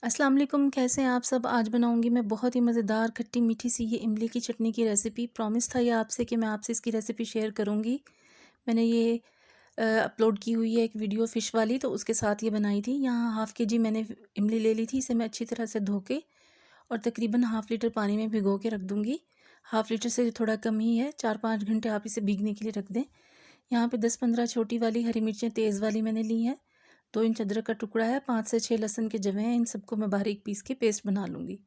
अस्सलाम वालेकुम, कैसे हैं आप सब। आज बनाऊंगी मैं बहुत ही मज़ेदार खट्टी मीठी सी ये इमली की चटनी की रेसिपी। प्रॉमिस था ये आपसे कि मैं आपसे इसकी रेसिपी शेयर करूंगी। मैंने ये अपलोड की हुई है एक वीडियो फ़िश वाली, तो उसके साथ ये बनाई थी। यहाँ हाफ़ के जी मैंने इमली ले ली थी। इसे मैं अच्छी तरह से धो के और तकरीबन हाफ़ लीटर पानी में भिगो के रख दूँगी। हाफ़ लीटर से थोड़ा कम ही है, 4-5 घंटे आप इसे भीगने के लिए रख दें। यहाँ पे 10-15 छोटी वाली हरी मिर्चें तेज़ वाली मैंने ली हैं। 2 इंच अदरक का टुकड़ा है, 5 से 6 लहसुन के जवे हैं। इन सबको मैं बारीक पीस के पेस्ट बना लूँगी।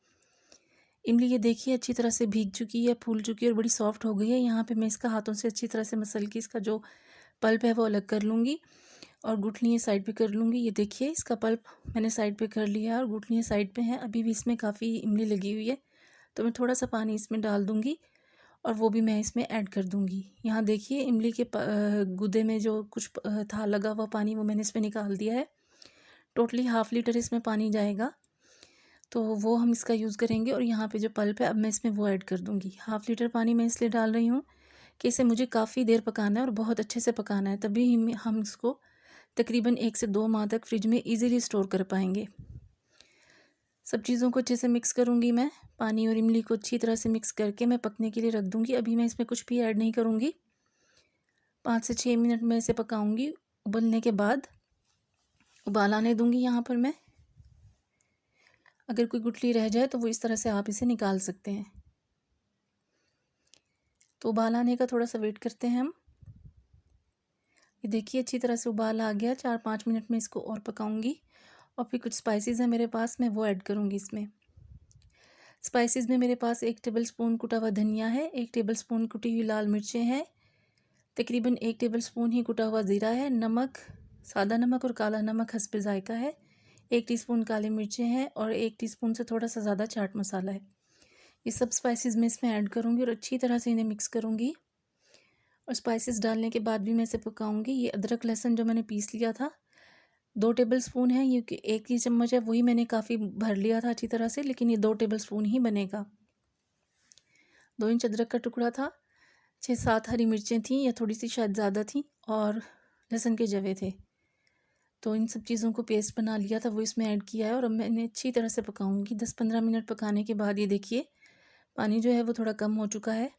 इमली ये देखिए अच्छी तरह से भीग चुकी है, फूल चुकी है और बड़ी सॉफ्ट हो गई है। यहाँ पे मैं इसका हाथों से अच्छी तरह से मसल के इसका जो पल्प है वो अलग कर लूँगी और गुठलियाँ साइड पे कर लूँगी। ये देखिए इसका पल्प मैंने साइड पे कर लिया है और गुठलियाँ साइड पे हैं। अभी भी इसमें काफ़ी इमली लगी हुई है, तो मैं थोड़ा सा पानी इसमें डाल दूँगी और वो भी मैं इसमें ऐड कर दूँगी। यहाँ देखिए इमली के गूदे में जो कुछ था लगा हुआ पानी, वो मैंने इसमें निकाल दिया है। टोटली हाफ़ लीटर इसमें पानी जाएगा, तो वो हम इसका यूज़ करेंगे। और यहाँ पे जो पल्प है अब मैं इसमें वो ऐड कर दूँगी। हाफ़ लीटर पानी मैं इसलिए डाल रही हूँ कि इसे मुझे काफ़ी देर पकाना है और बहुत अच्छे से पकाना है, तभी हम इसको तकरीबन 1 से 2 माह तक फ्रिज में ईज़िली स्टोर कर पाएंगे। सब चीज़ों को अच्छे से मिक्स करूँगी मैं। पानी और इमली को अच्छी तरह से मिक्स करके मैं पकने के लिए रख दूँगी। अभी मैं इसमें कुछ भी ऐड नहीं करूँगी। 5 से 6 मिनट में इसे पकाऊँगी। उबलने के बाद उबाल आने दूँगी। यहाँ पर मैं, अगर कोई गुठली रह जाए तो वो इस तरह से आप इसे निकाल सकते हैं। तो उबाल आने का थोड़ा सा वेट करते हैं हम। ये देखिए अच्छी तरह से उबाल आ गया। 4-5 मिनट में इसको और पकाऊंगी। और फिर कुछ स्पाइसेस हैं मेरे पास, मैं वो ऐड करूँगी इसमें। स्पाइसेस में मेरे पास 1 टेबलस्पून कुटा हुआ धनिया है, 1 टेबलस्पून कुटी हुई लाल मिर्चें हैं, तकरीबन 1 टेबलस्पून ही कुटा हुआ ज़ीरा है, नमक, सादा नमक और काला नमक हस्बे ज़ायका है, 1 टीस्पून काली मिर्चें हैं और 1 टीस्पून से थोड़ा सा ज़्यादा चाट मसाला है। ये सब स्पाइसेस मैं इसमें ऐड करूँगी और अच्छी तरह से इन्हें मिक्स करूँगी। और स्पाइसेस डालने के बाद भी मैं इसे पकाऊंगी। ये अदरक लहसुन जो मैंने पीस लिया था 2 टेबलस्पून है, ये 1 ही चम्मच है, वही मैंने काफ़ी भर लिया था अच्छी तरह से, लेकिन ये 2 टेबलस्पून ही बनेगा। 2 इंच अदरक का टुकड़ा था, 6-7 हरी मिर्चें थीं या थोड़ी सी शायद ज़्यादा थी, और लहसुन के जवे थे। तो इन सब चीज़ों को पेस्ट बना लिया था, वो इसमें ऐड किया है और अब मैं इन्हें अच्छी तरह से पकाऊंगी। 10-15 मिनट पकाने के बाद ये देखिए पानी जो है वो थोड़ा कम हो चुका है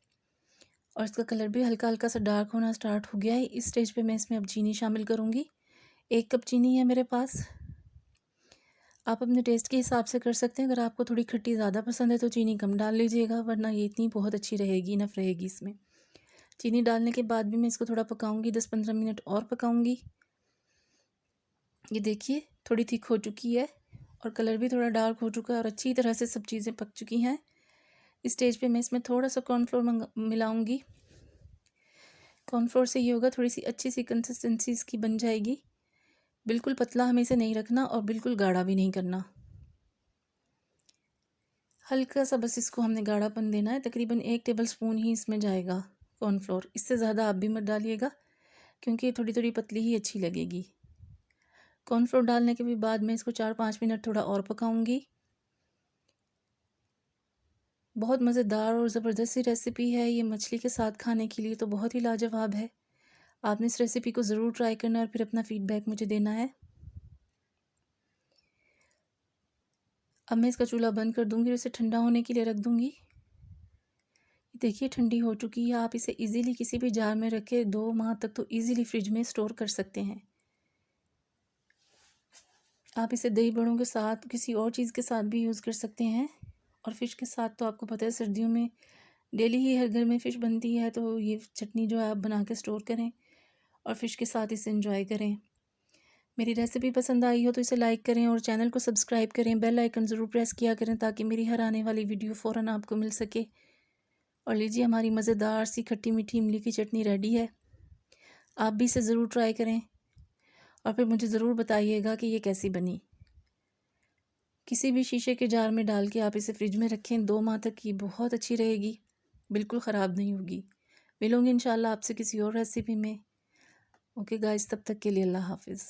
और इसका कलर भी हल्का हल्का सा डार्क होना स्टार्ट हो गया है। इस स्टेज पे मैं इसमें अब चीनी शामिल करूँगी। 1 कप चीनी है मेरे पास। आप अपने टेस्ट के हिसाब से कर सकते हैं। अगर आपको थोड़ी खट्टी ज़्यादा पसंद है तो चीनी कम डाल लीजिएगा, वरना ये इतनी बहुत अच्छी रहेगी, इनफ रहेगी इसमें। चीनी डालने के बाद भी मैं इसको थोड़ा पकाऊंगी, 10-15 मिनट और पकाऊंगी। ये देखिए थोड़ी थिक हो चुकी है और कलर भी थोड़ा डार्क हो चुका है और अच्छी तरह से सब चीज़ें पक चुकी हैं। इस स्टेज पे मैं इसमें थोड़ा सा कॉर्नफ्लोर मिलाऊंगी। कॉर्नफ्लोर से ये होगा थोड़ी सी अच्छी सी कंसिस्टेंसी इसकी बन जाएगी। बिल्कुल पतला हमें इसे नहीं रखना और बिल्कुल गाढ़ा भी नहीं करना, हल्का सा बस इसको हमने गाढ़ापन देना है। तकरीबन 1 टेबलस्पून ही इसमें जाएगा कॉर्नफ्लोर, इससे ज़्यादा आप भी मत डालिएगा क्योंकि ये थोड़ी थोड़ी पतली ही अच्छी लगेगी। कॉर्नफ्लोर डालने के भी बाद मैं इसको 4-5 मिनट थोड़ा और पकाऊंगी। बहुत मज़ेदार और ज़बरदस्त सी रेसिपी है ये, मछली के साथ खाने के लिए तो बहुत ही लाजवाब है। आपने इस रेसिपी को ज़रूर ट्राई करना है और फिर अपना फ़ीडबैक मुझे देना है। अब मैं इसका चूल्हा बंद कर दूंगी और इसे ठंडा होने के लिए रख दूंगी। देखिए ठंडी हो चुकी है। आप इसे इजीली किसी भी जार में रख के 2 माह तक तो इजीली फ्रिज में स्टोर कर सकते हैं। आप इसे दही बड़ों के साथ, किसी और चीज़ के साथ भी यूज़ कर सकते हैं। और फ़िश के साथ तो आपको पता है सर्दियों में डेली ही हर घर में फ़िश बनती है, तो ये चटनी जो है आप बना के स्टोर करें और फ़िश के साथ इसे एंजॉय करें। मेरी रेसिपी पसंद आई हो तो इसे लाइक करें और चैनल को सब्सक्राइब करें। बेल आइकन ज़रूर प्रेस किया करें ताकि मेरी हर आने वाली वीडियो फ़ौरन आपको मिल सके। और लीजिए हमारी मज़ेदार सी खट्टी मीठी इमली की चटनी रेडी है। आप भी इसे ज़रूर ट्राई करें और फिर मुझे ज़रूर बताइएगा कि ये कैसी बनी। किसी भी शीशे के जार में डाल के आप इसे फ्रिज में रखें, 2 माह तक ये बहुत अच्छी रहेगी, बिल्कुल ख़राब नहीं होगी। मिलूँगी इंशाल्लाह आपसे किसी और रेसिपी में। ओके गाइस, तब तक के लिए अल्लाह हाफ़िज़।